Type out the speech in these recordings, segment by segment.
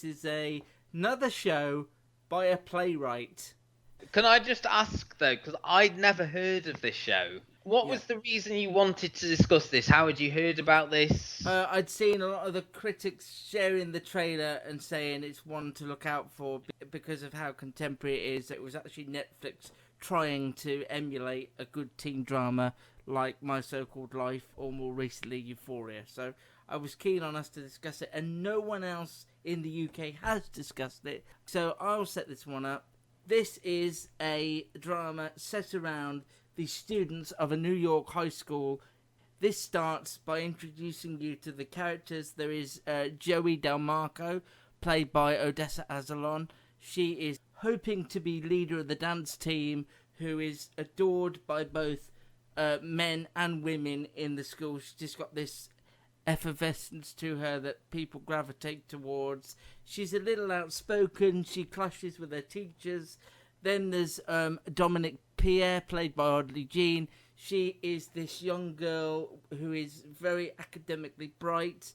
this is another show by a playwright. Can I just ask, though, because I'd never heard of this show. What was the reason you wanted to discuss this? How had you heard about this? I'd seen a lot of the critics sharing the trailer and saying it's one to look out for because of how contemporary it is. It was actually Netflix trying to emulate a good teen drama like My So-Called Life or more recently Euphoria. So I was keen on us to discuss it, and no one else in the UK has discussed it. So I'll set this one up. This is a drama set around the students of a New York high school. This starts by introducing you to the characters. There is Joey Del Marco, played by Odessa Azalon. She is hoping to be leader of the dance team, who is adored by both men and women in the school. She's just got this effervescence to her that people gravitate towards. She's a little outspoken. She clashes with her teachers. Then there's Dominic Pierre, played by Audley Jean. She is this young girl who is very academically bright,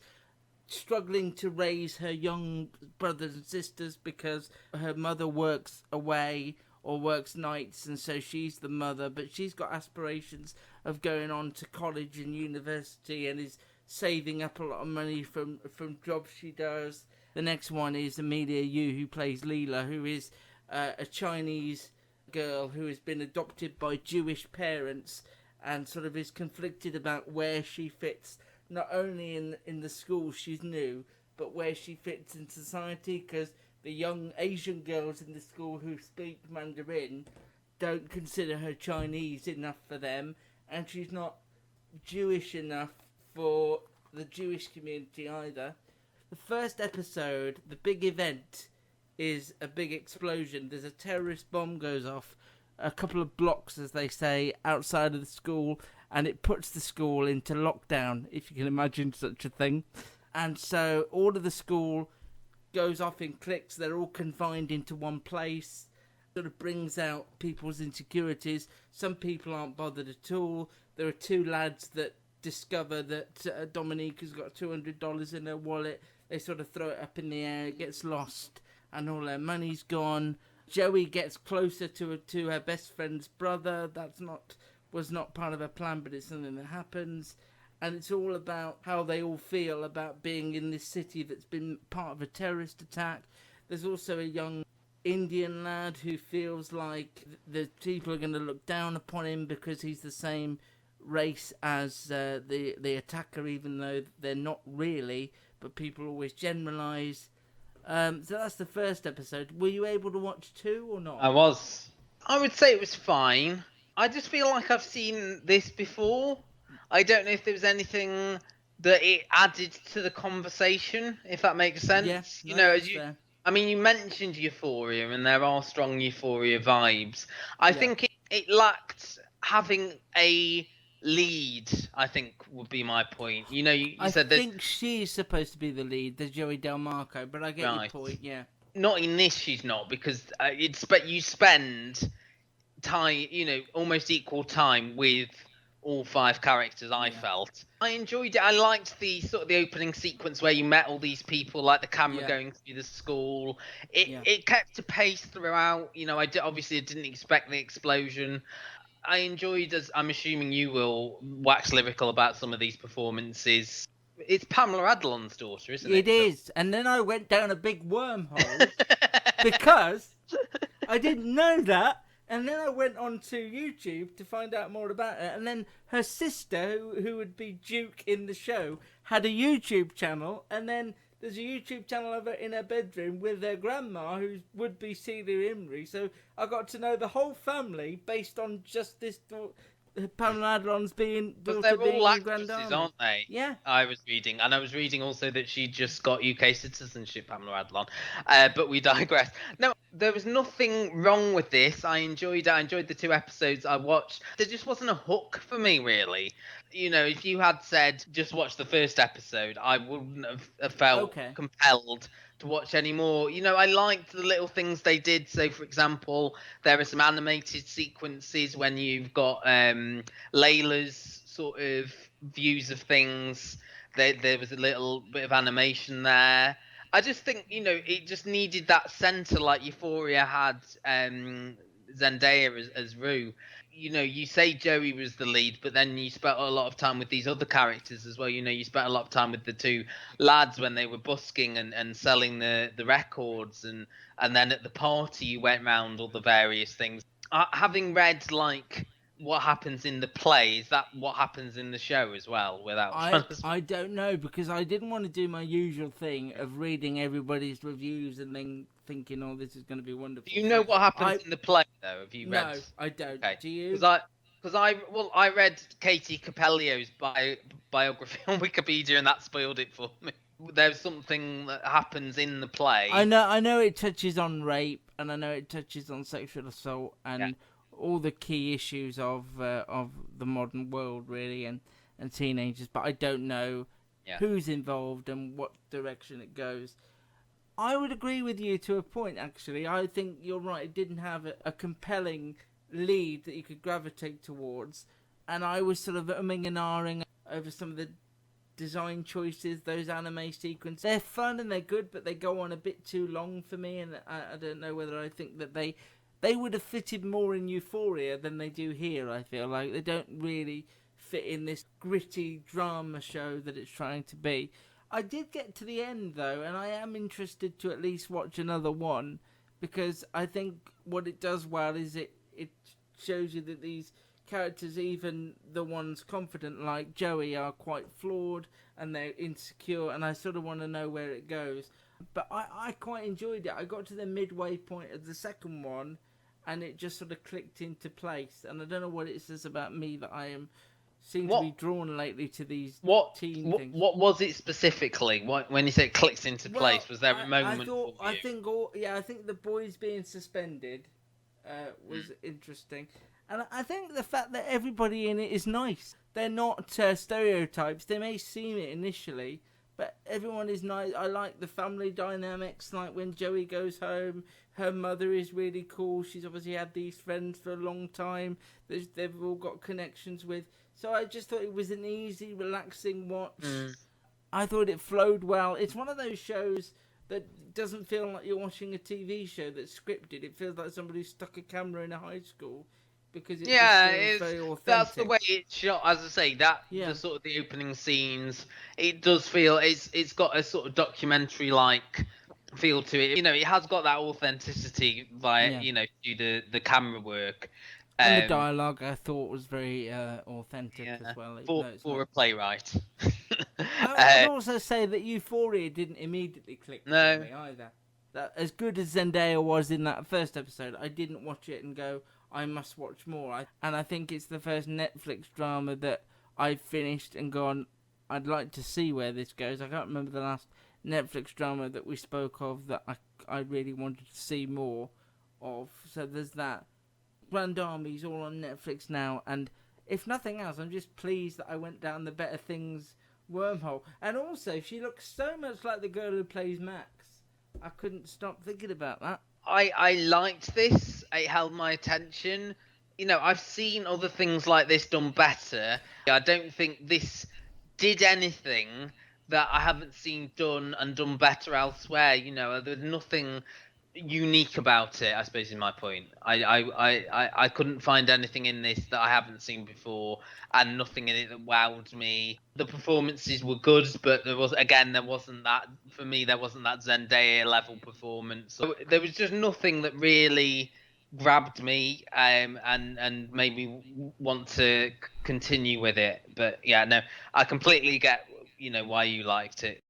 struggling to raise her young brothers and sisters because her mother works away or works nights, and so she's the mother, but she's got aspirations of going on to college and university and is saving up a lot of money from jobs she does. The next one is Amelia Yu, who plays Leela, who is a Chinese girl who has been adopted by Jewish parents and sort of is conflicted about where she fits, not only in the school she's new, but where she fits in society, because the young Asian girls in the school who speak Mandarin don't consider her Chinese enough for them, and she's not Jewish enough for the Jewish community either. The first episode, the big event, is a big explosion. There's a terrorist bomb goes off a couple of blocks, as they say, outside of the school, and it puts the school into lockdown, if you can imagine such a thing. And so all of the school goes off in cliques. They're all confined into one place. Sort of brings out people's insecurities. Some people aren't bothered at all. There are two lads that discover that Dominique has got $200 in her wallet. They sort of throw it up in the air. It gets lost, and all their money's gone. Joey gets closer to her best friend's brother. Was not part of her plan, but it's something that happens. And it's all about how they all feel about being in this city that's been part of a terrorist attack. There's also a young Indian lad who feels like the people are going to look down upon him because he's the same race as the attacker, even though they're not really, but people always generalise. So that's the first episode. Were you able to watch 2 or not? I was. I would say it was fine. I just feel like I've seen this before. I don't know if there was anything that it added to the conversation, if that makes sense. Yeah, you mentioned Euphoria, and there are strong Euphoria vibes. I think it lacked having a lead, I think, would be my point. You said that... I think she's supposed to be the lead, the Joey Del Marco, but I get your point, yeah. Not in this, she's not, because you spend time, almost equal time with all 5 characters. I felt I enjoyed it. I liked the sort of the opening sequence where you met all these people, like the camera going through the school. It kept a pace throughout. Obviously I didn't expect the explosion. I enjoyed, as I'm assuming you will, wax lyrical about some of these performances. It's Pamela Adlon's daughter, isn't it? It is. And then I went down a big wormhole because I didn't know that. And then I went on to YouTube to find out more about it. And then her sister, who would be Duke in the show, had a YouTube channel. And then there's a YouTube channel of her in her bedroom with her grandma, who would be Celia Imrie. So I got to know the whole family based on just this Pamela Adlon's daughter they're being all in Grand actresses, Army. aren't they? Yeah. I was reading also that she just got UK citizenship, Pamela Adlon. But we digress. No, there was nothing wrong with this. I enjoyed it. I enjoyed the 2 episodes I watched. There just wasn't a hook for me, really. If you had said just watch the first episode, I wouldn't have felt compelled to watch anymore. I liked the little things they did. So, for example, there are some animated sequences when you've got Layla's sort of views of things. There was a little bit of animation there. I just think, it just needed that centre like Euphoria had Zendaya as Rue. You say Joey was the lead, but then you spent a lot of time with these other characters as well. You spent a lot of time with the two lads when they were busking and selling the records, and then at the party you went round all the various things. Having read like what happens in the play, is that what happens in the show as well? Without I don't know, because I didn't want to do my usual thing of reading everybody's reviews and then thinking, oh, this is going to be wonderful. Do you know what happens in the play though? Have you read? No, I don't. Okay. Do you? I read Katie Capellio's biography on Wikipedia, and that spoiled it for me. There's something that happens in the play. I know it touches on rape, and I know it touches on sexual assault, and all the key issues of the modern world, really, and teenagers. But I don't know who's involved and what direction it goes. I would agree with you to a point, actually. I think you're right. It didn't have a compelling lead that you could gravitate towards, and I was sort of umming and ahhing over some of the design choices. Those anime sequences, they're fun and they're good, but they go on a bit too long for me, and I don't know whether I think that they would have fitted more in Euphoria than they do here. I feel like they don't really fit in this gritty drama show that it's trying to be. I did get to the end though, and I am interested to at least watch another one, because I think what it does well is it shows you that these characters, even the ones confident like Joey, are quite flawed and they're insecure, and I sort of want to know where it goes. But I quite enjoyed it. I got to the midway point of the second one and it just sort of clicked into place, and I don't know what it says about me that I seem to be drawn lately to these teen things. What was it specifically? When you say it clicks into place, was there a moment for you? I think the boys being suspended was interesting. And I think the fact that everybody in it is nice. They're not stereotypes. They may seem it initially, but everyone is nice. I like the family dynamics, like when Joey goes home, her mother is really cool. She's obviously had these friends for a long time. They've all got connections with. So I just thought it was an easy, relaxing watch. I thought it flowed well. It's one of those shows that doesn't feel like you're watching a TV show that's scripted. It feels like somebody stuck a camera in a high school, because it just feels very authentic. That's the way it's shot. As I say, the sort of the opening scenes, it does feel it's got a sort of documentary-like feel to it. It has got that authenticity via to the camera work. And the dialogue, I thought, was very authentic as well. For a playwright. I would also say that Euphoria didn't immediately click with me either. That, as good as Zendaya was in that first episode, I didn't watch it and go, I must watch more. And I think it's the first Netflix drama that I've finished and gone, I'd like to see where this goes. I can't remember the last Netflix drama that we spoke of that I really wanted to see more of. So there's that. Grand Army's all on Netflix now, and if nothing else, I'm just pleased that I went down the Better Things wormhole. And also, she looks so much like the girl who plays Max. I couldn't stop thinking about that. I liked this. It held my attention. I've seen other things like this done better. I don't think this did anything that I haven't seen done better elsewhere. There's nothing unique about it, I suppose, is my point. I couldn't find anything in this that I haven't seen before, and nothing in it that wowed me. The performances were good, but there wasn't that, for me, there wasn't that Zendaya level performance. So there was just nothing that really grabbed me and made me want to continue with it. But yeah, no, I completely get why you liked it.